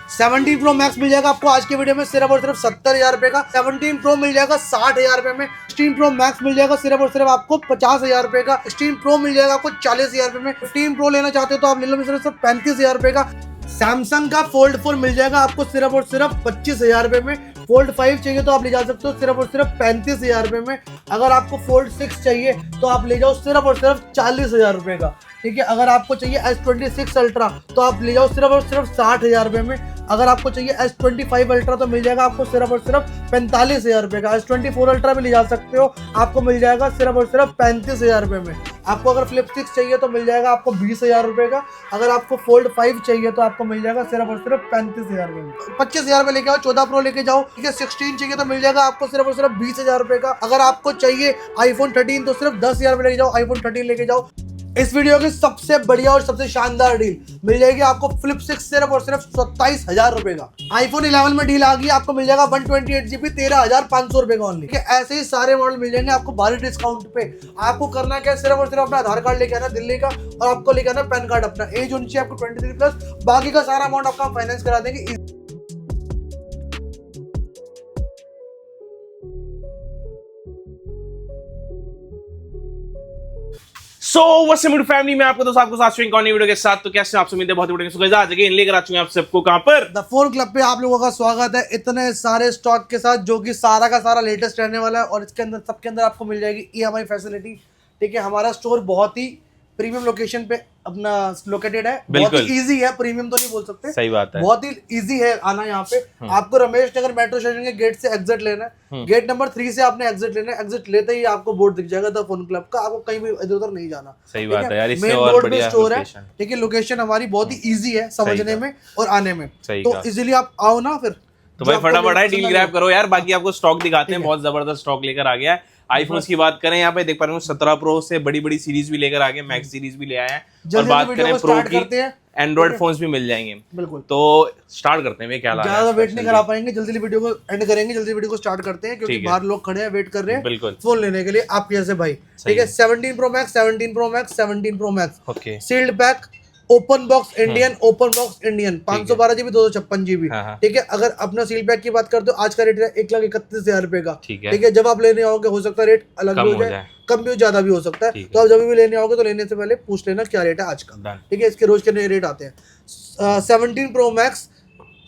17 pro max मिल जाएगा आपको आज के वीडियो में सिर्फ और सिर्फ 70,000 रुपए का। 17 प्रो मिल जाएगा 60,000 रुपए में। 16 प्रो मैक्स मिल जाएगा सिर्फ और सिर्फ आपको 50,000 रुपए का। 16 प्रो मिल जाएगा आपको 40,000 रुपए में। 15 प्रो लेना चाहते हो तो आप ले लो सिर्फ 35,000 रुपए का। सैमसंग का फोल्ड 4 मिल जाएगा आपको सिर्फ और सिर्फ 25,000 रुपए में। फोल्ड 5 चाहिए तो आप ले जा सकते हो सिर्फ और सिर्फ 35,000 रुपए में। अगर आपको फोल्ड 6 चाहिए तो आप ले जाओ सिर्फ और सिर्फ 40,000 रुपए का। ठीक है, अगर आपको चाहिए S26 अल्ट्रा तो आप ले जाओ सिर्फ और सिर्फ 60,000 रुपए में। अगर आपको चाहिए S25 अल्ट्रा तो मिल जाएगा आपको सिर्फ और सिर्फ 45,000 रुपए का। S24 अल्ट्रा भी ले जा सकते हो, आपको मिल जाएगा सिर्फ और सिर्फ 35,000 रुपए में। आपको अगर फ्लिप 6 चाहिए तो मिल जाएगा आपको 20,000 रुपए का। अगर आपको फोल्ड 5 चाहिए तो आपको मिल जाएगा सिर्फ और सिर्फ 35,000 रुपए में। 25,000 रुपए लेके आओ, 14 प्रो लेके जाओ। ठीक है, 16 चाहिए तो मिल जाएगा आपको सिर्फ और सिर्फ 20,000 रुपए का। अगर आपको चाहिए iPhone 13 तो सिर्फ 10,000 रुपए लेके जाओ, iPhone 13 लेके जाओ। इस वीडियो की सबसे बढ़िया और सबसे शानदार डील मिल जाएगी आपको फ्लिप 6 सिर्फ और सिर्फ 27,000 रुपए का। iPhone 11 में डील आ गई, आपको मिल जाएगा 128GB 13,500 रुपए का ओनली। ऐसे ही सारे मॉडल मिल जाएंगे आपको भारी डिस्काउंट पे। आपको करना क्या है, सिर्फ और सिर्फ अपना आधार कार्ड लेके आना दिल्ली का, और आपको लेके आना पैन कार्ड अपना। एज होनी चाहिए आपको 23+, बाकी का सारा अमाउंट आपका फाइनेंस करा देंगे। सो व्हाट्स अप फैमिली में आपको दोस्त आपको साथ स्विंग कॉर्नर वीडियो के साथ। तो कैसे आप उम्मीद है बहुत वीडियो सो आज अगेन लेकर आ चुके हैं आप सबको कहां पर द फोन क्लब पे आप लोगों का स्वागत है इतने सारे स्टॉक के साथ, जो कि सारा का सारा लेटेस्ट रहने वाला है। और इसके अंदर सबके अंदर आपको मिल जाएगी EMI फैसिलिटी। ठीक है, हमारा स्टोर बहुत ही प्रीमियम लोकेशन पे अपना लोकेटेड है, बहुत ही इजी है। प्रीमियम तो नहीं बोल सकते, सही बात है, बहुत ही इजी है आना यहाँ पे। आपको रमेश नगर मेट्रो स्टेशन के गेट से एग्जिट लेना है, गेट नंबर 3 से आपने एग्जिट लेना है। एग्जिट लेते ही आपको बोर्ड दिख जाएगा द फोन क्लब का, आपको कहीं भी इधर उधर नहीं जाना। सही बात है यार, इससे मेन और रोड पे बढ़िया स्टोर है। लोकेशन। ठीक है, लोकेशन हमारी बहुत ही इजी है समझने में और आने में, तो इजीली आप आओ ना। फिर तो भाई फटाफट है डील ग्रैब करो यार। बाकी आपको स्टॉक दिखाते हैं, बहुत जबरदस्त स्टॉक लेकर आ गया है। आईफोन्स की बात करें यहाँ पे देख पा रहे हो 17 प्रो से बड़ी बड़ी सीरीज भी लेकर आ गए, मैक्स सीरीज भी ले आए हैं। और बात करें प्रो की, एंड्रॉइड फोन्स भी मिल जाएंगे। बिल्कुल, तो स्टार्ट करते हैं। क्या ज्यादा वेट नहीं करा पाएंगे, जल्दी वीडियो को एंड करेंगे, जल्दी वीडियो को स्टार्ट करते हैं, क्योंकि बाहर लोग खड़े हैं वेट कर रहे हैं बिल्कुल फोन लेने के लिए आप जैसे भाई। ठीक है, 17 pro max 17 pro max 17 pro max okay, sealed pack, open box Indian, open box Indian, 512GB 256GB। ठीक है, अगर अपना सील पैक की बात करते हो आज का रेट है 1,31,000 रुपए का। ठीक है, जब आप लेने आओगे हो सकता है रेट अलग भी हो जाए, कम भी ज्यादा भी हो सकता है। तो आप जब भी लेने आओगे तो लेने से पहले पूछ लेना क्या रेट है आज का। ठीक है, इसके रोज के नए रेट आते हैं। 17 pro max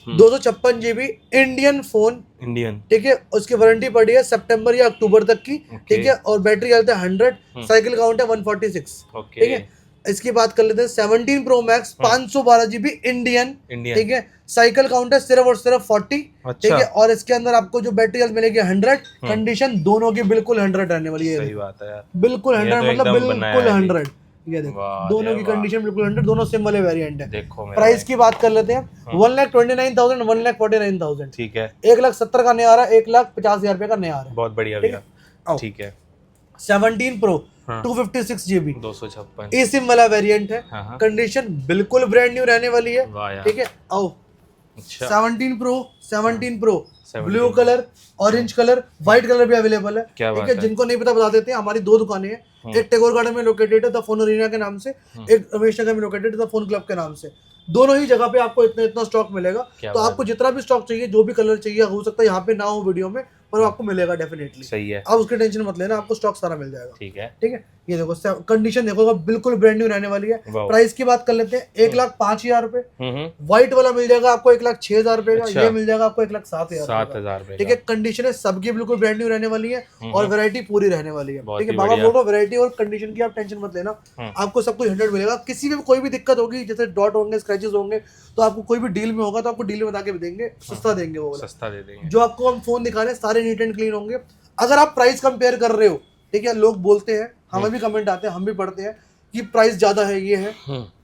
256GB Indian phone Indian. ठीक है, उसकी वारंटी पड़ी है सितंबर या अक्टूबर तक की। ठीक है, और बैटरी हेल्थ है 100, साइकिल काउंट है 146। ठीक है, इसकी बात कर लेते हैं 17 प्रो मैक्स 512GB इंडियन। ठीक है, साइकिल काउंट है सिर्फ और सिर्फ 40। ठीक है, और इसके अंदर आपको जो बैटरी हेल्थ मिलेगी 100, कंडीशन दोनों की बिल्कुल 100 रहने वाली है। सही बात है यार, बिल्कुल 100 मतलब बिल्कुल 100। ये देखो दोनों की कंडीशन बिल्कुल 100, दोनों सिम वाले वेरिएंट है। प्राइस की बात कर लेते हैं 1,29,000 1,49,000। ठीक है, 1,70,000 का नया आ रहा है, 1,50,000 रुपए का नया आ रहा है। बहुत बढ़िया भैया। ठीक है, 17 प्रो 256GB 256 ई सिम वाला वेरिएंट है। कंडीशन बिल्कुल ब्रांड न्यू रहने वाली है। ठीक है, आओ 17 pro blue colour, orange colour, white colour भी अवेलेबल है। ठीक है, जिनको नहीं पता बता देते हैं, हमारी 2 दुकानें हैं। एक टैगोर गार्डन में लोकेटेड है द फोन अरीना के नाम से, एक रमेश नगर में लोकेटेड है द फोन क्लब के नाम से। दोनों ही जगह पे आपको इतना स्टॉक मिलेगा। तो आपको जितना भी स्टॉक चाहिए, जो भी कलर चाहिए, हो सकता है यहाँ पे ना हो वीडियो में, पर आपको मिलेगा डेफिनेटली। सही है, आप उसकी टेंशन मत लेना, आपको स्टॉक सारा मिल जाएगा। ठीक है, ठीक है, ये देखो कंडीशन देखो बिल्कुल ब्रांड न्यू रहने वाली है। प्राइस की बात कर लेते हैं 1,05,000 रुपए। व्हाइट वाला मिल जाएगा आपको 1,06,000 रुपए का। ये मिल जाएगा आपको 1,07,000 रुपए। ठीक है, कंडीशन है सबकी बिल्कुल ब्रांड न्यू रहने वाली है और वैरायटी पूरी रहने वाली है। ठीक है, बाबा बोल रहा हूं वैरायटी और कंडीशन की आप टेंशन मत लेना, आपको सब कुछ 100 मिलेगा। किसी में कोई भी दिक्कत होगी, जैसे डॉट होंगे, स्क्रैचेस होंगे, तो आपको कोई भी डील में होगा तो आपको डील में बता के भी देंगे, सस्ता देंगे, वो सस्ता दे देंगे। जो आपको हम फोन दिखा रहे हैं सारे नीट एंड क्लीन होंगे। अगर आप प्राइस कंपेयर कर रहे हो, ठीक है, लोग बोलते हैं, हमें भी कमेंट आते हैं, हम भी पढ़ते हैं कि प्राइस ज्यादा है, ये है।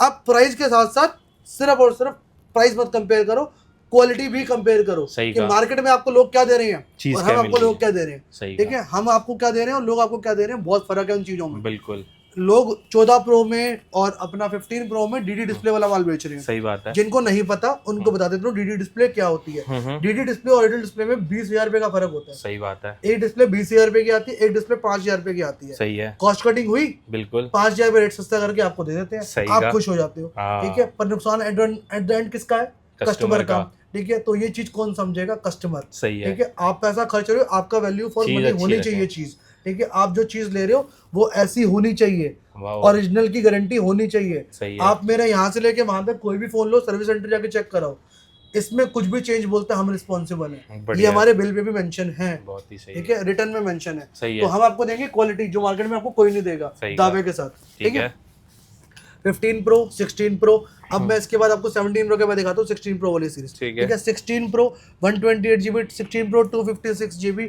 आप प्राइस के साथ साथ सिर्फ और सिर्फ प्राइस मत कंपेयर करो, क्वालिटी भी कंपेयर करो कि मार्केट में आपको लोग क्या दे रहे हैं और हम आपको लोग क्या दे रहे हैं। ठीक है, हम आपको क्या दे रहे हैं और लोग आपको क्या दे रहे हैं, बहुत फर्क है उन चीजों में। बिल्कुल, लोग 14 प्रो में और अपना 15 प्रो में डीडी डिस्प्ले वाला माल बेच रहे हैं। सही बात है, जिनको नहीं पता उनको बता देता हूँ डीडी डिस्प्ले क्या होती है। डीडी डिस्प्ले और एलईडी डिस्प्ले में 20,000 रुपए का फर्क होता है। सही बात है, एक डिस्प्ले 20,000 रुपए की आती है, एक डिस्प्ले 5,000 रुपए की आती है। सही है, कॉस्ट कटिंग हुई, बिल्कुल 5,000 रुपए रेट सस्ता करके आपको दे देते हैं, आप खुश हो जाते हो। ठीक है, पर नुकसान एट द एंड किसका है, कस्टमर का। ठीक है, तो ये चीज कौन समझेगा? कस्टमर। सही है। ठीक है, आप पैसा खर्च रहे हो, आपका वैल्यू फॉर चीज़ मनी अच्छी होनी रखें। चाहिए चीज। ठीक है, आप जो चीज ले रहे हो वो ऐसी होनी चाहिए, वाह, ओरिजिनल की गारंटी होनी चाहिए। सही है। आप मेरे यहाँ से लेके वहां तक कोई भी फोन लो, सर्विस सेंटर जाके चेक कराओ, इसमें कुछ भी चेंज बोलते हैं हम रिस्पॉन्सिबल हैं, ये बढ़िया। हमारे बिल पे भी मेंशन है। बहुत ही सही ठीक है, रिटर्न में मेंशन है। सही तो है। हम आपको देंगे क्वालिटी जो मार्केट में आपको कोई नहीं देगा, सही दावे के साथ। ठीक है। 15 प्रो, 16 प्रो, अब मैं इसके बाद आपको 17 प्रो के बाद दिखाता हूँ 16 प्रो वाली सीरीज। ठीक है। 16 pro 128GB, 16 pro 256GB,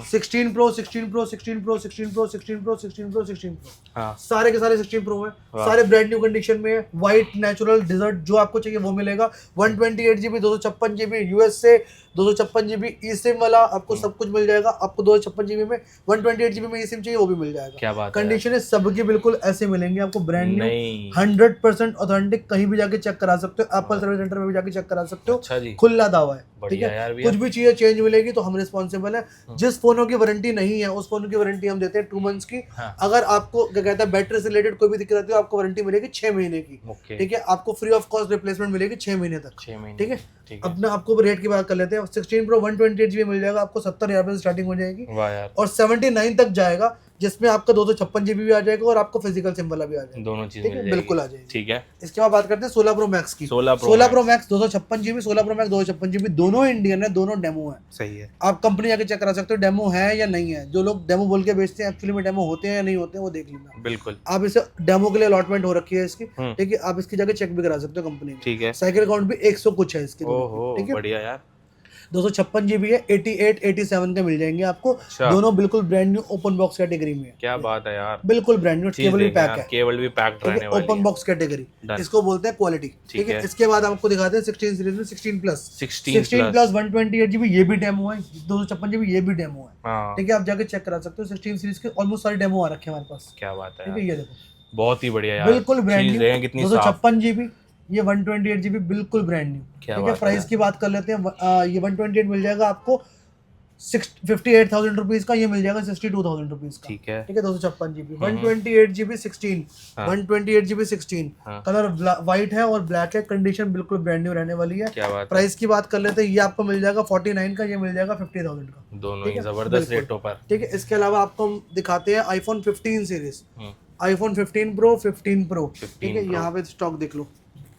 16 pro 16 pro 16 pro 16 pro 16 pro 16 pro 16 pro, हाँ। सारे के सारे 16 प्रो है, सारे ब्रांड न्यू कंडीशन में है, व्हाइट नेचुरल डिजर्ट जो आपको चाहिए वो मिलेगा। 128GB 256GB यूएसए, 256GB ई सिम वाला, आपको सब कुछ मिल जाएगा। आपको 256GB में 128GB में ई सिम चाहिए वो भी मिल जाएगा। क्या बात है। कंडीशन है सबकी बिल्कुल ऐसे मिलेंगे आपको, ब्रांड न्यू नहीं। 100% ऑथेंटिक, कहीं भी जाके चेक करा सकते हो, एप्पल सर्विस सेंटर में भी जाके चेक करा सकते हो। अच्छा जी। खुला दावा है। ठीक बढ़िया यार है, भैया। कुछ भी चीजें चेंज मिलेगी तो हम रिस्पॉन्सिबल है। जिस फोनों की वारंटी नहीं है उस फोन की वारंटी हम देते हैं 2 मंथ्स की। हाँ। अगर आपको क्या कहता है बैटरी से रिलेटेड कोई भी दिक्कत आती है आपको वारंटी मिलेगी 6 महीने की। ओके। ठीक है, आपको फ्री ऑफ कॉस्ट रिप्लेसमेंट मिलेगी 6 महीने तक। 6 महीने। ठीक है, ठीक है। अपना आपको रेट की बात कर लेते हैं। 16 प्रो 128GB मिल जाएगा आपको 70,000 रुपए से स्टार्टिंग हो जाएगी, वाह यार। और 79 तक जाएगा, जिसमें आपका 256GB भी आ जाएगा और आपको फिजिकल सिम वाला भी आ जाएगा। दोनों चीज ठीक है, मिल जाएगी। बिल्कुल आ जाएगी। ठीक है। इसके बाद बात करते हैं 16 प्रो मैक्स की। 16 pro max 256GB, 16 pro max 256GB, दोनों इंडियन है, दोनों डेमो है। सही है। आप कंपनी जाके चेक करा सकते हो डेमो है या नहीं है। जो लोग डेमो बोल के बेचते हैं एक्चुअली में डेमो होते हैं या नहीं होते हैं वो देख लेना। बिल्कुल। आप इसे डेमो के लिए अलॉटमेंट हो रखी है इसकी। हम्म। ठीक है, आप इसकी जाके चेक भी करा सकते हो कंपनी में। ठीक है। साइकिल काउंट भी 100 कुछ है इसके। ओहो, ठीक है, बढ़िया यार। 256GB है, 88, 87 के मिल जाएंगे आपको। अच्छा। दोनों बिल्कुल brand new open box category में है। क्या बात है यार। बिल्कुल ब्रांड न्यू, चीज केबल भी देखें पैक यार, है। केबल भी पैक्ड रहने वाली ओपन है। Box category, Done। इसको बोलते हैं क्वालिटी। ठीक है, है। इसके बाद आपको दिखाते हैं 16 सीरीज में 16 प्लस 16 प्लस 128GB, ये भी डेमो है। 256GB ये भी डेमो है। हाँ। ठीक है, आप जाके चेक करा सकते हो। 16 सीरीज के ऑलमोस्ट सारे डेमो आ रखे हैं हमारे पास। क्या बात है ठीक यार। है, ये देखो बहुत ही बढ़िया यार। बिल्कुल ब्रांड चीज न्यू। देखें कितनी साफ। 256GB, ये 128GB बिल्कुल ब्रांड न्यू। क्या ठीक है, बात है प्राइस यार। की बात कर लेते हैं। ये 128 मिल जाएगा आपको 58,000 रुपीज का, ये मिल जाएगा 62,000 रुपीज का। ठीक है। ठीक है, 256GB 128GB 16, हाँ। 128GB 16, हाँ। कलर व्हाइट है और ब्लैक है, कंडीशन बिल्कुल ब्रांड न्यू रहने वाली है। क्या बात है। प्राइस की बात कर लेते हैं, ये आपको मिल जाएगा 49 का, ये मिल जाएगा 50,000 का। दोनों ठीक ही है, जबरदस्त बिल्कुल। रेटों पर। ठीक है, इसके अलावा आपको हम दिखाते हैं iPhone 15 series, iPhone 15 pro 15 pro. ठीक है, यहाँ पे स्टॉक देख लो,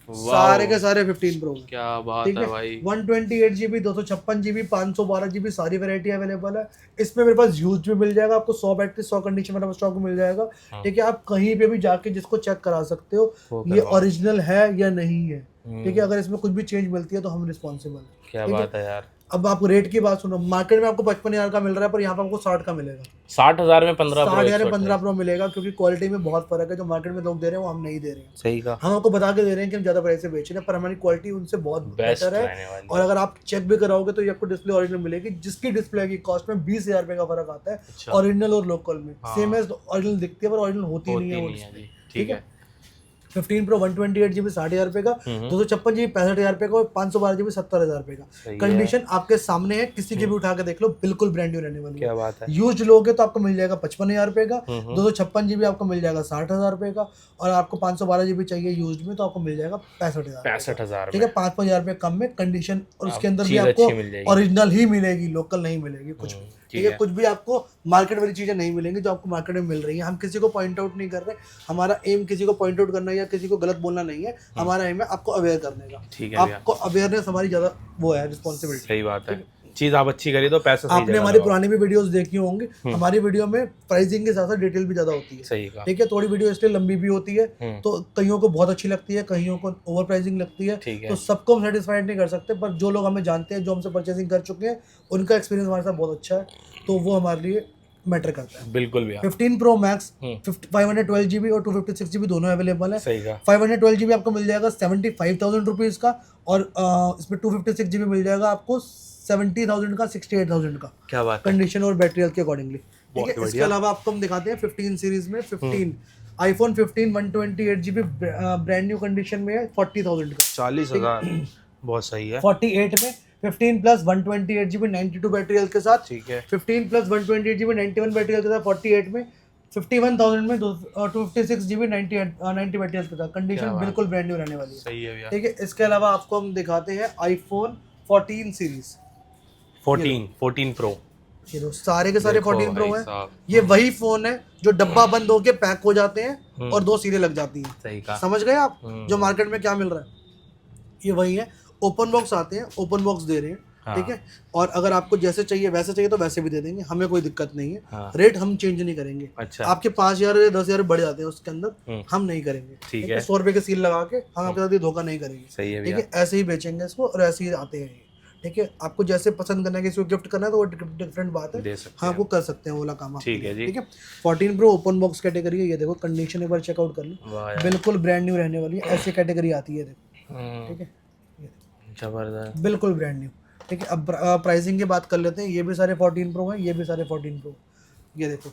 सारे के सारे 15 प्रो। क्या बात ठीक है है भाई। 128GB 256GB 512GB सारी वैरायटी अवेलेबल है। इसमें मेरे पास यूज भी मिल जाएगा आपको, 100 बैटरी 100 कंडीशन में स्टॉक मिल जाएगा। ठीक है, आप कहीं पे भी जाके जिसको चेक करा सकते हो ये ओरिजिनल है या नहीं है। ठीक है, अगर इसमें कुछ भी चेंज मिलती है तो हम रिस्पॉन्सिबल है। क्या बात है यार। अब आपको रेट की बात सुनो, मार्केट में आपको 55,000 का मिल रहा है, पर यहाँ पे आपको 60 का मिलेगा। 60,000 में 15 प्रो, 60,000 में 15 प्रो मिलेगा, क्योंकि क्वालिटी में बहुत फर्क है। जो मार्केट में लोग दे रहे हैं वो हम नहीं दे रहे हैं। सही का। हम आपको बता के दे रहे हैं कि हम ज्यादा प्राइस से बेच रहे हैं, पर हमारी क्वालिटी उनसे बहुत बेस्ट बेहतर रहने है। वाली और अगर आप चेक भी कराओगे तो ये आपको डिस्प्ले ओरिजिनल मिलेगी, जिसकी डिस्प्ले की कॉस्ट में 20,000 रुपए का फर्क आता है। अच्छा। ओरिजिनल और लोकल में सेम एज ओरिजिनल दिखती है, पर ओरिजिनल होती नहीं है वो डिस्प्ले। ठीक है। 15 प्रो 128GB 60,000 रुपए का, 256GB 65,000 रुपए का, और 512GB 70,000 रुपए का। कंडीशन आपके सामने है, किसी की भी उठा के देख लो, बिल्कुल ब्रांड न्यू रहने वाली है। क्या बात है। यूज लोगे तो आपको मिल जाएगा 55,000 रुपए का, 256GB आपको मिल जाएगा 60,000 रुपए का, और आपको 512GB चाहिए यूज में तो आपको मिल जाएगा 65,000। 65,000। ठीक है, 5,000 रुपए कम में कंडीशन, और उसके अंदर भी चीज़ आपको अच्छी मिल जाएगी। ओरिजिनल ही मिलेगी, लोकल नहीं मिलेगी कुछ भी। ठीक है, कुछ भी आपको मार्केट वाली चीजें नहीं मिलेंगी जो आपको मार्केट में मिल रही है। हम किसी को पॉइंट आउट नहीं कर रहे, हमारा एम किसी को पॉइंट आउट करना या किसी को गलत बोलना नहीं है। हमारा एम है आपको अवेयर करने का। ठीक है, आपको अवेयरनेस हमारी ज्यादा वो है, रिस्पॉन्सिबिलिटी। सही बात है। चीज आप अच्छी करी तो पैसा सही आपने हमारी पुरानी भी वीडियोस देखी होंगी, हमारी वीडियो में प्राइसिंग के साथ साथ डिटेल भी ज्यादा होती है। सही का। ठीक है, थोड़ी वीडियो इसलिए लंबी भी होती है, तो कईयों को बहुत अच्छी लगती है, कईयों को ओवर प्राइसिंग लगती है। तो सबको हम सेटिस्फाइड नहीं कर सकते, पर जो लोग हमें जानते हैं, जो हमसे परचेसिंग कर चुके हैं, उनका एक्सपीरियंस हमारे साथ बहुत अच्छा है, तो वो हमारे लिए मैटर करता है। बिल्कुल भी। 15 प्रो मैक्स 512GB और 256GB दोनों अवेलेबल है। सही का। 512GB आपको मिल जाएगा 75,000 रुपीज का, और इसमें 256GB मिल जाएगा आपको 70,000 का, 68,000 का। क्या बात है। कंडीशन और बैटरी हेल्थ के अकॉर्डिंगली। ठीक है, इसके अलावा आपको हम दिखाते हैं 15 सीरीज में 15 iPhone 15 128GB brand new condition में है 40,000 का। 40,000 बहुत सही है। 48 में 15 प्लस 128GB 92 बैटरी हेल्थ के साथ। ठीक है। 15 प्लस 128GB 91 बैटरी हेल्थ के साथ 48 में। 51,000 में 256GB 90 बैटरी हेल्थ के साथ। कंडीशन बिल्कुल ब्रांड न्यू रहने वाली है। सही है भैया। ठीक है, इसके अलावा आपको हम दिखाते हैं आईफोन 14 सीरीज 14 प्रो, ये दो सारे के सारे 14 प्रो भाई हैं। साहब। ये वही फोन है जो डब्बा बंद होके पैक हो जाते हैं और 2 सीरें लग जाती हैं। सही कहा। समझ गए आप जो मार्केट में क्या मिल रहा है, ये वही है। ओपन बॉक्स आते हैं, ओपन बॉक्स दे रहे हैं, ठीक है। और अगर आपको जैसे चाहिए वैसे चाहिए तो वैसे भी दे देंगे, हमें कोई दिक्कत नहीं है। रेट हम चेंज नहीं करेंगे। अच्छा। आपके 5,000 या 10,000 बढ़ जाते हैं उसके अंदर, हम नहीं करेंगे, ठीक है। 100 रुपए के सील लगा के हम आपके साथ ये धोखा नहीं करेंगे, सही है ठीक है। ऐसे ही बेचेंगे इसको और ऐसे ही आते हैं, ठीक है। आपको जैसे पसंद करना है, किसी को गिफ्ट करना है तो वो डिफरेंट बात है, हाँ आपको कर सकते हैं वो वाला काम, ठीक है जी, ठीक है। 14 प्रो ओपन बॉक्स कैटेगरी है। ये देखो कंडीशन एक बार चेकआउट कर लो, बिल्कुल ब्रांड न्यू रहने वाली है। ऐसी कैटेगरी आती है, देखो, ठीक है, जबरदस्त, बिल्कुल ब्रांड न्यू, ठीक है। अब प्राइसिंग की बात कर लेते हैं। ये भी सारे 14 प्रो हैं, ये भी सारे 14 प्रो। ये देखो,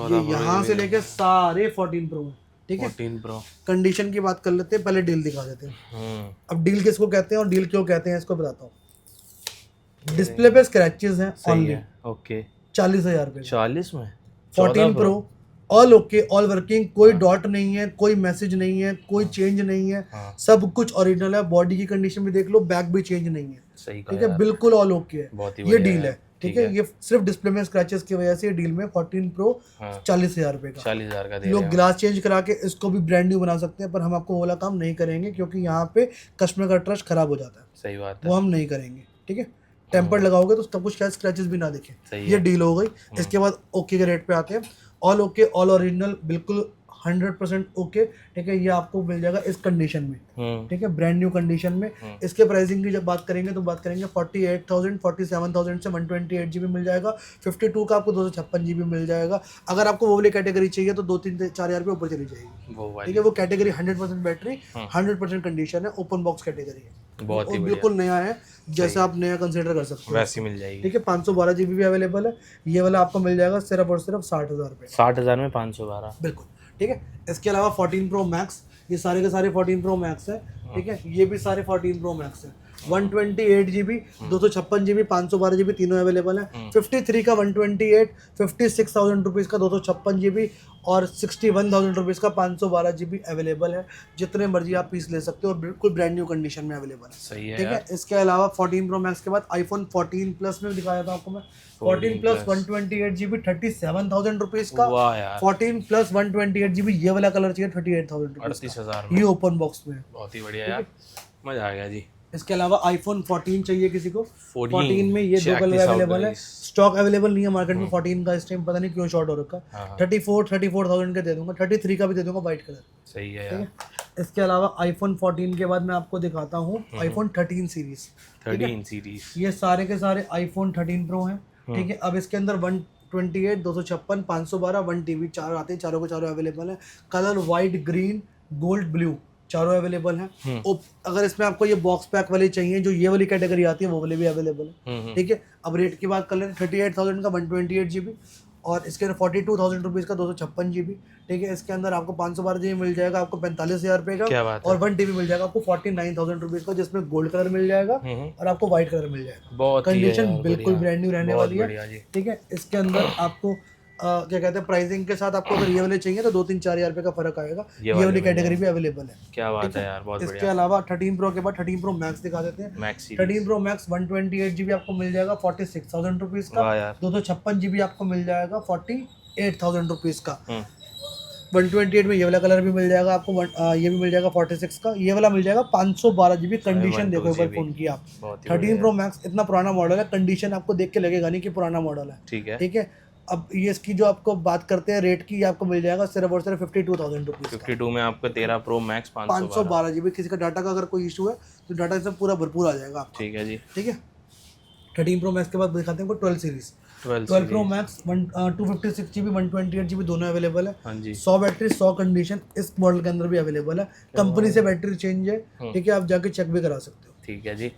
ये यहाँ से लेके सारे 14 प्रो हैं, ठीक है। 14 प्रो। कंडीशन की बात कर लेते हैं, पहले डील दिखा देते हैं। अब डील किसको कहते हैं और डील क्यों कहते हैं इसको बताता हूँ। डिस्प्ले पे स्क्रैचेस हैं ओनली, ओके, 40,000 रुपए 40 में 14 pro, all okay, all working, कोई डॉट नहीं है, कोई मैसेज नहीं है, कोई चेंज नहीं है, सब कुछ ओरिजिनल है। बॉडी की कंडीशन भी देख लो, बैक भी चेंज नहीं है, ठीक है, बिल्कुल ऑल ओके है। ये डील है, ठीक है। ये सिर्फ डिस्प्ले में स्क्रैचेस की वजह से डील में 14 प्रो 40,000 रुपए का, 40,000 का दे लोग ग्लास चेंज करा के इसको भी ब्रांड न्यू बना सकते हैं, पर हम आपको वो वाला काम नहीं करेंगे क्योंकि यहाँ पे कस्टमर का ट्रस्ट खराब हो जाता है। सही बात है, वो हम नहीं करेंगे, ठीक है। टेम्पर्ड लगाओगे तो सब कुछ स्क्रैचेस भी ना दिखे। ये डील हो गई। इसके बाद ओके के रेट पे आते हैं। ऑल ओके, ऑल ओरिजिनल, बिल्कुल 100% ओके, ठीक है। ये आपको मिल जाएगा इस कंडीशन में, ठीक है, ब्रांड न्यू कंडीशन में। इसके प्राइसिंग की जब बात करेंगे तो बात करेंगे 48,000 47,000 से 128 GB मिल जाएगा। 52 का आपको 256 GB मिल जाएगा। अगर आपको वो वाली कैटेगरी चाहिए तो 2-3-4 हज़ार रुपये ऊपर चली जाएगी, ठीक है। वो कैटेगरी 100% बैटरी, 100% कंडीशन है, ओपन बॉक्स कैटेगरी है, बहुत ही बिल्कुल नया है, जैसा आप नया कंसिडर कर सकते हो वैसी मिल जाएगी, ठीक है। 512 GB भी अवेलेबल है। ये वाला आपको मिल जाएगा सिर्फ और सिर्फ 60,000 रुपये, 60,000 में 512, बिल्कुल, ठीक है। इसके अलावा 14 प्रो मैक्स, ये सारे के सारे 14 प्रो मैक्स है, ठीक है। ये भी सारे 14 प्रो मैक्स है। 128 GB, 256 GB, 512 GB तीनों अवेलेबल है। 53 का 128, 56,000 रुपीज़ का 256 GB और 61,000 रुपीज़ का 512 GB अवेलेबल है। जितने मर्जी आप पीस ले सकते हो और बिल्कुल ब्रांड न्यू कंडीशन में अवेलेबल है, सही है, ठीक है। इसके अलावा 14 प्रो मैक्स के बाद आईफोन 14 प्लस में दिखाया था आपको मैं। 14 प्लस 128 GB 37,000 रुपीज़ का। 14 प्लस 128 GB ये वाला कलर चाहिए 38,000 रुपीज़, 38,000, ये ओपन बॉक्स में। बहुत ही बढ़िया यार, मजा आ गया जी। इसके अलावा आईफोन 14 चाहिए किसी को, 14 में ये 2 कलर अवेलेबल है। स्टॉक अवेलेबल नहीं है मार्केट में 14 का इस टाइम, पता नहीं क्यों शॉर्ट हो रखा है। 34,000 का दे दूंगा, 33 का भी दे दूंगा व्हाइट कलर, सही है यार। इसके अलावा आईफोन 14 के बाद मैं आपको दिखाता हूँ आईफोन 13 सीरीज। 13 सीरीज, ये सारे के सारे आईफोन 13 प्रो हैं, ठीक है। अब इसके अंदर 128, 256, 512, 1 TB चार आते हैं, चारों के चारों अवेलेबल है। Colour white, green, gold, blue चारों अवेलेबल हैं। अगर इसमें आपको ये बॉक्स पैक वाले चाहिए जो ये वाली कैटेगरी आती है वो वाले भी अवेलेबल है, ठीक है। अब रेट की बात कर लें, 38,000 का 128 GB और इसके अंदर 42,000 रुपीज़ का 256 GB, ठीक है। इसके अंदर आपको 512 GB मिल जाएगा आपको 45,000 रुपये का, और 1 TB मिल जाएगा आपको 49,000 रुपीज़ का, जिसमें गोल्ड कलर मिल जाएगा और आपको व्हाइट कलर मिल जाएगा। कंडीशन बिल्कुल ब्रांड न्यू रहने वाली है, ठीक है। इसके अंदर आपको क्या कहते हैं प्राइसिंग के साथ आपको अगर ये वाले चाहिए तो 2-3-4 हज़ार रुपये का फर्क आएगा। ये वाली कैटेगरी भी अवेलेबल है, क्या बात है यार, बहुत बढ़िया। इसके अलावा 13 प्रो के बाद 13 प्रो मैक्स दिखा देते हैं। 13 प्रो मैक्स 128 GB आपको मिल जाएगा 46,000 रुपीज़ का, 256 GB आपको मिल जाएगा 48,000 रुपीज़ का। 128 में ये वाला कलर भी मिल जाएगा आपको, ये भी मिल जाएगा 46 का, ये वाला मिल जाएगा 512 GB। कंडीशन देखो एक बार फोन की आप, 13 प्रो मैक्स इतना पुराना मॉडल है, कंडीशन आपको देख के लगेगा नहीं कि पुराना मॉडल है, ठीक है। अब ये इसकी जो आपको बात करते हैं रेट की, आपको मिल जाएगा सिर्फ और सिर्फ 52,000 रुपीज़। 52 में आपको 13 प्रो मैक्स 512 GB। किसी का डाटा का अगर कोई इशू है तो डाटा इसमें पूरा भरपूर आ जाएगा आपको, ठीक है जी, ठीक है। 13 प्रो मैक्स के बाद दिखाते हैं 12 series. 12 pro max 256 GB 128 GB दोनों अवेलेबल है। 100 बैटरी 100 कंडीशन इस मॉडल के अंदर भी अवेलेबल है। कंपनी से बैटरी चेंज है, ठीक है, आप जाके चेक भी करा सकते हो, ठीक है जी।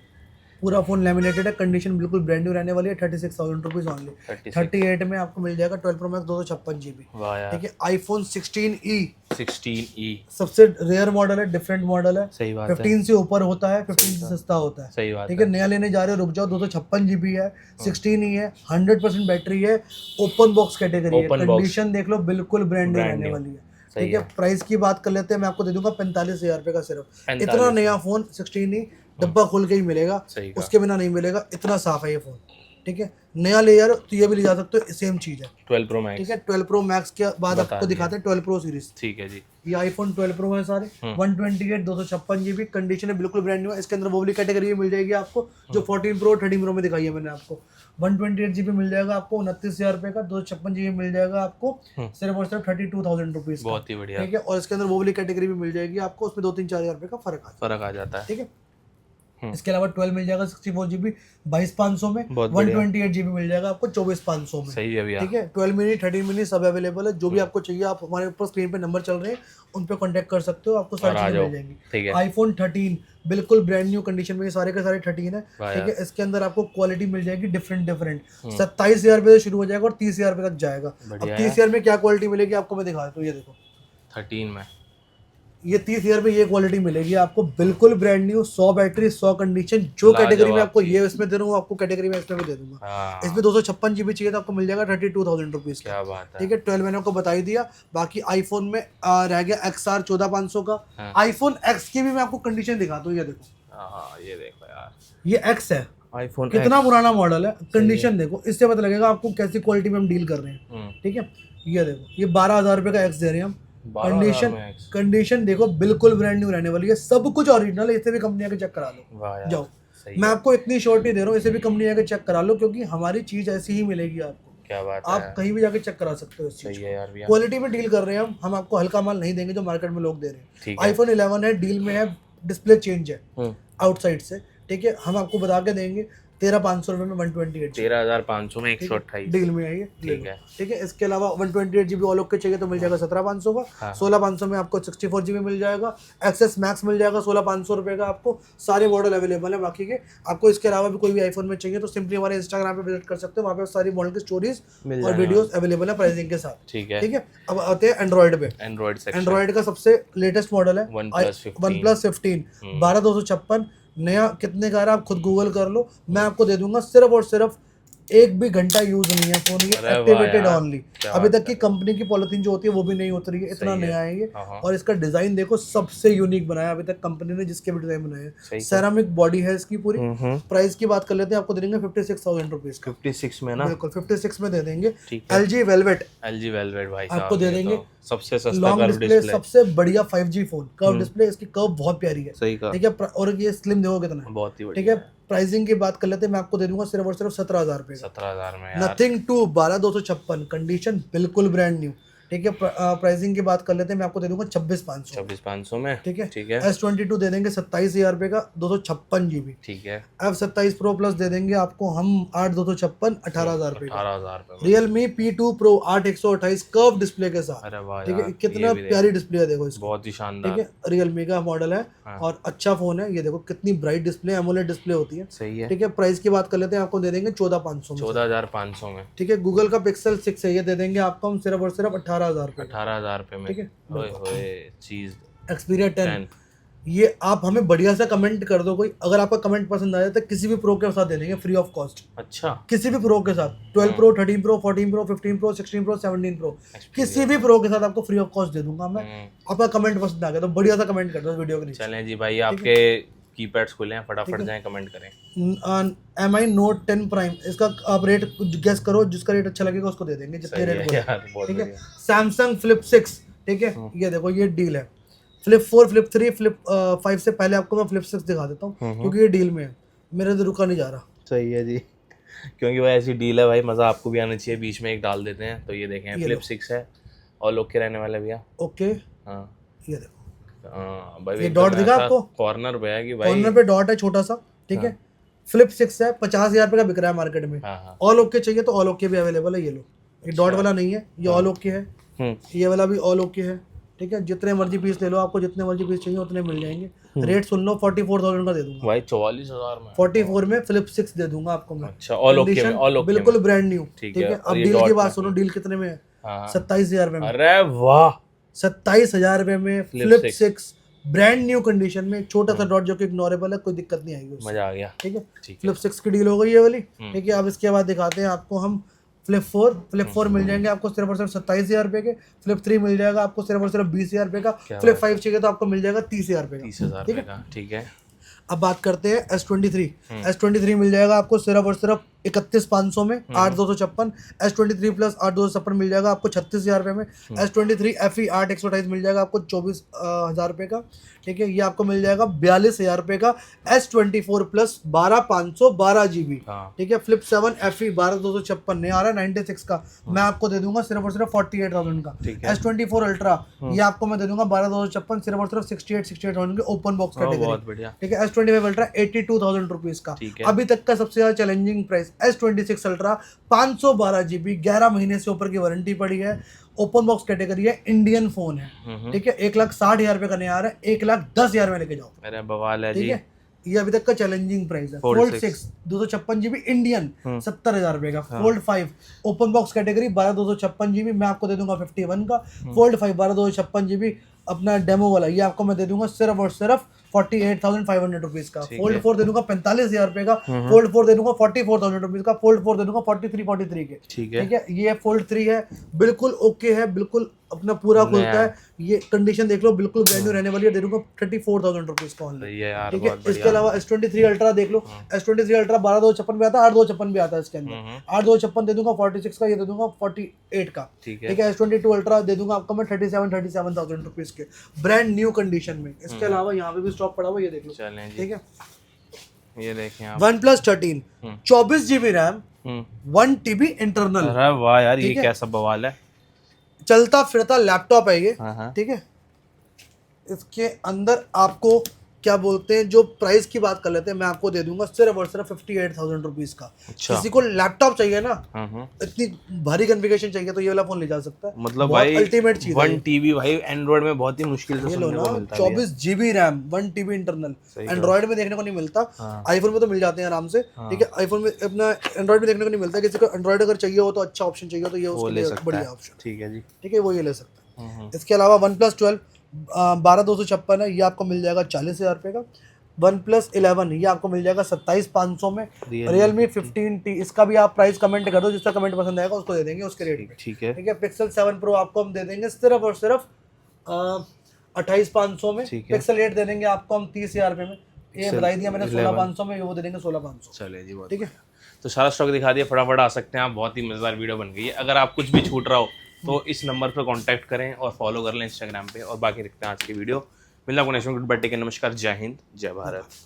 पूरा फोन लैमिनेटेड है, कंडीशन बिल्कुल ब्रांड न्यू रहने वाली है। 36,000 रुपीज़ ऑनली। 38 में आपको मिल जाएगा 12 प्रो मैक्स 256 GB, ठीक है। आईफोन 16e सबसे रेयर मॉडल है, डिफरेंट मॉडल है, सही बात 15 से ऊपर होता है, 15 से सस्ता होता है, सही बात, ठीक है। नया लेने जा रहे हो रुक जाओ, 256 GB है, 16e है, 100% बैटरी है, ओपन बॉक्स कैटेगरी है, कंडीशन देख लो बिल्कुल ब्रांड न्यू रहने वाली है, ठीक है। प्राइस की बात कर लेते हैं, मैं आपको दे दूंगा 45,000 रुपये का सिर्फ। इतना नया फोन 16e डब्बा खोल के ही मिलेगा, सही कहा। उसके बिना नहीं मिलेगा, इतना साफ है ये फोन। ठीक है, नया ले यार तो ये भी ले जा सकते हो, सेम चीज है। 12 प्रो मैक्स। ठीक है, 12 प्रो मैक्स के बाद बता आपको दिया। दिखाते हैं 12 प्रो सीरीज। ठीक है जी। ये आईफोन 12 प्रो है सारे, 128 256 जीबी, कंडीशन है बिल्कुल ब्रांड न्यू है। इसके अंदर वो वाली कैटेगरी भी मिल जाएगी आपको जो 14 प्रो 13 प्रो में दिखाई है मैंने आपको। 128 जीबी मिल जाएगा आपको 29,000 रुपए का, 256 जीबी मिल जाएगा आपको सिर्फ और सिर्फ 32,000 रुपीज। बहुत ही बढ़िया। ठीक है, और इसके अंदर वो वाली कैटेगरी भी मिल जाएगी आपको, उसमें 2-3-4 हज़ार रुपए का फर्क आ जाता है। ठीक है, इसके अलावा 12 मिल जाएगा 64 जीबी 22,500 में, 128 जीबी मिल जाएगा आपको 24,500 में। सही है भैया। ठीक है, 12 मिनी 13 मिनी सब अवेलेबल है। जो भी आपको चाहिए आप हमारे ऊपर स्क्रीन पे नंबर चल रहे हैं उन पे कांटेक्ट कर सकते हो, आपको सारी चीजें मिल जाएंगी। आईफोन 13 बिल्कुल ब्रांड न्यू कंडीशन में, ये सारे के सारे 13 है। ठीक है, इसके अंदर आपको क्वालिटी मिल जाएगी डिफरेंट 27,000 रुपए से शुरू हो जाएगा और 30,000 रुपए तक जाएगा। अब 30,000 में क्या क्वालिटी मिलेगी आपको मैं दिखा देता हूँ। ये देखो 13 में ये 30,000 में ये क्वालिटी मिलेगी आपको, बिल्कुल ब्रांड न्यू, 100 बैटरी 100 कंडीशन। जो कैटेगरी में आपको ये इसमें दे दूंगा आपको कैटेगरी में इसमें भी दे दूंगा। इसमें 256 जीबी चाहिए तो आपको मिल जाएगा 32,000 रुपीज। क्या बात है। ठीक है, 12 मैंने आपको बता ही दिया। बाकी आईफोन में रह गया XR 14,500 का। आईफोन X की भी मैं आपको कंडीशन दिखाता हूँ। ये देखो, ये देखो यार, ये X है, आईफोन कितना पुराना मॉडल है। कंडीशन देखो, इससे पता लगेगा आपको कैसी क्वालिटी में हम डील कर रहे हैं। ठीक है, ये देखो, ये 12,000 रुपए का X दे रहे हैं हम। कंडीशन देखो बिल्कुल ब्रांड न्यू रहने वाली है, सब कुछ ओरिजिनल है। इसे भी कंपनी आके चेक करा लो। जाओ, मैं आपको इतनी श्योरिटी दे रहा हूँ, इसे भी कंपनी आके चेक करा लो, क्योंकि हमारी चीज ऐसी ही मिलेगी आपको। क्या बात आप है। कहीं भी जाके चेक करा सकते हो इस चीज को। क्वालिटी में डील कर रहे हैं हम आपको हल्का माल नहीं देंगे जो मार्केट में लोग दे रहे हैं। आईफोन 11 है, डील में है, डिस्प्ले चेंज है आउटसाइड से। ठीक है, हम आपको बता के देंगे 13,500 रुपए में 128, 13,500 में 128 डील में है ये। ठीक है। ठीक है, इसके अलावा 128 जीबी ऑल ओके चाहिए तो मिल जाएगा 17,500 का। 16,500 में आपको 64 जीबी मिल जाएगा। एक्सेस मैक्स मिल जाएगा 16,500 रुपए का आपको। सारे मॉडल अवेलेबल है बाकी के। आपको इसके अलावा भी कोई भी आईफोन में चाहिए तो सिंपली हमारे इंस्टाग्राम पे विजिट कर सकते हो, वहाँ पे सारी मॉडल की स्टोरीज और वीडियोस अवेलेबल है प्राइसिंग के साथ। ठीक है। ठीक है, अब आते हैं एंड्रॉइड पे। एंड्रॉइड का सबसे लेटेस्ट मॉडल है OnePlus 15 12,256 नया। कितने का है आप खुद गूगल कर लो। मैं आपको दे दूंगा सिर्फ और सिर्फ 1 भी घंटा यूज नहीं है फोन, ये एक्टिवेटेड ओनली। अभी तक की कंपनी की पॉलिथीन जो होती है वो भी नहीं उतरी है, इतना नया है ये। और इसका डिजाइन देखो, सबसे यूनिक बनाया अभी तक कंपनी ने जिसके भी डिजाइन बनाए हैं। सेरामिक बॉडी है इसकी पूरी। प्राइस की बात कर लेते हैं, आपको दे देंगे 56,000 रुपीज। 56 में ना? बिल्कुल 56 में दे देंगे। LG वेलवेट भाई आपको दे देंगे, सबसे सस्ता लॉन्ग डिस्प्ले, सबसे बढ़िया 5G फोन, कर्व डिस्प्ले, इसकी कर्व बहुत प्यारी है। ठीक है, और ये स्लिम देखो कितना है, बहुत ही बढ़िया। ठीक है, प्राइसिंग की बात कर लेते हैं, मैं आपको दे दूंगा सिर्फ और सिर्फ 17,000 रुपए। 17,000 में नथिंग टू 12,256 कंडीशन बिल्कुल ब्रांड न्यू। ठीक है, प्राइसिंग की बात कर लेते हैं, मैं आपको दे दूंगा 26,500 में। ठीक है, S22 दे देंगे 27,000 रुपए का 256 जीबी। ठीक है, F27 Pro Plus दे देंगे आपको हम 8,256 18,000 रुपए। 18,000 Realme P2 Pro 8,128 curve display के साथ। अरे वाह, ठीक है, कितना प्यारी डिस्प्ले है देखो इसकी, बहुत ही शानदार। ठीक है, Realme का मॉडल है और अच्छा फोन है। ये देखो कितनी ब्राइट डिस्प्ले, एमोलेड डिस्प्ले होती है। सही है। ठीक है, प्राइस की बात कर लेते हैं, आपको दे देंगे 14,500 में। ठीक है, गूगल का Pixel 6 है, ये दे देंगे आपको हम सिर्फ और सिर्फ 18,000 रुपए। 18,000 रुपए में। ठीक है, चीज Xperia 10 ये आप हमें बढ़िया सा कमेंट कर दो कोई, अगर आपका कमेंट पसंद आया तो किसी भी प्रो के साथ दे देंगे फ्री ऑफ कॉस्ट। अच्छा, किसी भी प्रो के साथ, 12 pro 13 pro 14 pro 15 pro 16 pro 17 pro किसी भी प्रो के साथ आपको फ्री ऑफ कॉस्ट दे दूंगा मैं। आपका कमेंट पसंद आ गया तो बढ़िया सा कमेंट कर दो वीडियो के नीचे। चलें जी भाई, आपके कीपैड्स खुले हैं, फटाफट जाएं कमेंट करें। MI Note 10 Prime, इसका आप रेट गेस करो, जिसका रेट अच्छा लगेगा उसको दे देंगे जितने रेट बोले। ठीक है, Samsung Flip 6, ठीक है, ये देखो ये डील है। Flip 4 Flip 3 Flip 5 से पहले आपको मैं Flip 6 दिखा देता हूँ क्योंकि ये डील में है, मेरे तो रुका नहीं जा रहा। सही है जी, क्योंकि भाई ऐसी डील है भाई, मजा आपको भी आना चाहिए, बीच में एक डाल देते हैं। तो ये देखें, Flip 6 है और ओके रहने वाला भैया। ओके, हाँ ये देखो, हाँ भाई, ये डॉट दिखा आपको कॉर्नर पे है कि भाई, कॉर्नर पे डॉट है छोटा सा। ठीक है, Flip 6 है, 50,000 रुपए का बिक रहा है मार्केट में। ऑल ओके चाहिए तो ऑल ओके भी अवेलेबल है। ये लो, ये डॉट वाला नहीं है, ये ऑल ओके है। ये वाला भी ऑल ओके है। ठीक है, जितने मर्जी पीस ले लो, आपको जितने मर्जी पीस चाहिए उतने मिल जाएंगे। रेट सुन लो, 44,000 का दे दूंगा भाई। 44,000 में 44 में Flip 6 दे दूंगा आपको मैं। अच्छा, ऑल ओके में, ऑल ओके बिल्कुल ब्रांड न्यू। ठीक है, अब डील की बात सुनो, डील कितने में है? 27,000 रुपए में। अरे वाह, 27,000 रुपए में Flip 6 ब्रांड न्यू कंडीशन में, छोटा सा डॉट जो कि इग्नोरेबल है, कोई दिक्कत नहीं आएगी उससे। मजा आ गया। ठीक है, Flip 6 की डील हो गई ये वाली। ठीक है, अब इसके बाद दिखाते हैं आपको हम Flip 4 मिल जाएंगे आपको सिर्फ और सिर्फ 27,000 रुपए के। Flip 3 मिल जाएगा आपको सिर्फ और सिर्फ 20,000 रुपए का। Flip 5 चाहिए तो आपको मिल जाएगा 30,000 रुपए का। 30,000 रुपए का। ठीक है, अब बात करते हैं S23। S23 मिल जाएगा आपको सिर्फ और सिर्फ 31,500 में 8,256। S23 प्लस 8,256 मिल जाएगा आपको 36,000 रुपये में। S23 FE 8/128 मिल जाएगा आपको 24,000 रुपये का। ठीक है, ये आपको मिल जाएगा 42,000 रुपये का। S24 plus 12,500 12 GB। ठीक है, फ्लिप 7 FE 12,256 नहीं आ रहा 96 का, मैं आपको दे दूंगा सिर्फ और सिर्फ 48,000 का। S24 अल्ट्रा ये आपको मैं दे दूंगा 12,256 सिर्फ और सिर्फ 68,000 के ओपन बॉक्स कैटेगरी। ठीक है, S25 अल्ट्रा 82,000 रुपीज का अभी तक का सबसे ज्यादा challenging price. S26 ultra 512 GB 11 महीने से ऊपर की वारंटी पड़ी है, ओपन बॉक्स कैटेगरी है, इंडियन फोन है। ठीक है, 1,60,000 रुपए का नहीं आ रहा है, 1,10,000 में लेके जाओ। अरे बवाल है जी। ठीक है, ये अभी तक का चैलेंजिंग प्राइस है। फोल्ड 6 256 GB इंडियन 70,000 रुपए का। Fold 5 open box category 12,256 GB मैं आपको दे दूंगा 51 का। फोल्ड 5 12,256 GB अपना डेमो वाला ये आपको मैं दे दूंगा सिर्फ और सिर्फ 48,500 रुपीज का। फोल्ड 4 दे दूंगा 45,000 रुपए का। फोल्ड 4 दे दूंगा 44,000 रुपीज का। फोल्ड 4 दे दूंगा 43 के। ठीक है, ये फोल्ड 3 है, बिल्कुल ओके है, बिल्कुल अपना पूरा खुलता है। ये कंडीशन देख लो, बिल्कुल ब्रांड न्यू रहने वाली है, दे दूंगा 34,000 रुपीज का ऑनलाइन। ठीक है, इसके अलावा S23 अल्ट्रा देख लो। S23 अल्ट्रा 12,256 में आता है, 8,256 भी आता है इसके अंदर। 8,256 दे दूंगा 46 का, ये दे दूंगा 48 का। ठीक है, S22 अल्ट्रा दे दूंगा आपको मैं 37,000 रुपीज के ब्रांड न्यू कंडीशन में। इसके अलावा यहाँ पे भी स्टॉक पड़ा हुआ, ये देख लो। ठीक है, ये देखें आप OnePlus 13 24 GB RAM 1 TB internal. अरे वाह यार, ये कैसा बवाल है, चलता फिरता लैपटॉप है ये। ठीक है, इसके अंदर आपको क्या बोलते हैं, जो प्राइस की बात कर लेते हैं, मैं आपको दे दूंगा सिर्फ और सिर्फ 58,000 रुपीज का। किसी को लैपटॉप चाहिए ना, इतनी भारी कॉन्फ़िगरेशन चाहिए तो ये वाला फोन ले जा सकता है। मतलब भाई अल्टीमेट चीज 1 TB भाई एंड्रॉइड में बहुत ही मुश्किल से सुनने को मिलता है। 24 GB RAM 1 TB internal Android में देखने को नहीं मिलता। आईफोन में तो मिल जाते हैं आराम से। ठीक है, आईफोन में अपना एंड्रॉइड में देखने को नहीं मिलता। किसी को एंड्रॉइड अगर चाहिए हो तो अच्छा ऑप्शन चाहिए तो ये उसके लिए बढ़िया ऑप्शन। ठीक है जी, ठीक है, वो ये ले सकता है। इसके अलावा OnePlus 12 12,256 है, ये आपको मिल जाएगा 40,000 रुपये का। OnePlus 11 ये आपको मिल जाएगा 27,500 में। Realme 15T इसका भी आप प्राइस कमेंट कर दो, जिसका कमेंट पसंद आएगा उसको दे देंगे उसके रेट पे। ठीक है, Pixel 7 Pro आपको हम दे देंगे सिर्फ और सिर्फ 28,500 में। Pixel 8 दे देंगे आपको हम 30,000 रुपये में। ये बताई दिया मैंने 16,500 में, वो दे देंगे 16,500। चलिए जी, बहुत ठीक है, तो सारा स्टॉक दिखा दिया, फटाफट आ सकते हैं आप। बहुत ही मजेदार वीडियो बन गई है। अगर आप कुछ भी छूट रहा हो तो इस नंबर पर कांटेक्ट करें और फॉलो कर लें इंस्टाग्राम पे। और बाकी देखते हैं आज की वीडियो। मिलना आपको नेक्स्ट वीडियो। नमस्कार, जय हिंद, जय भारत।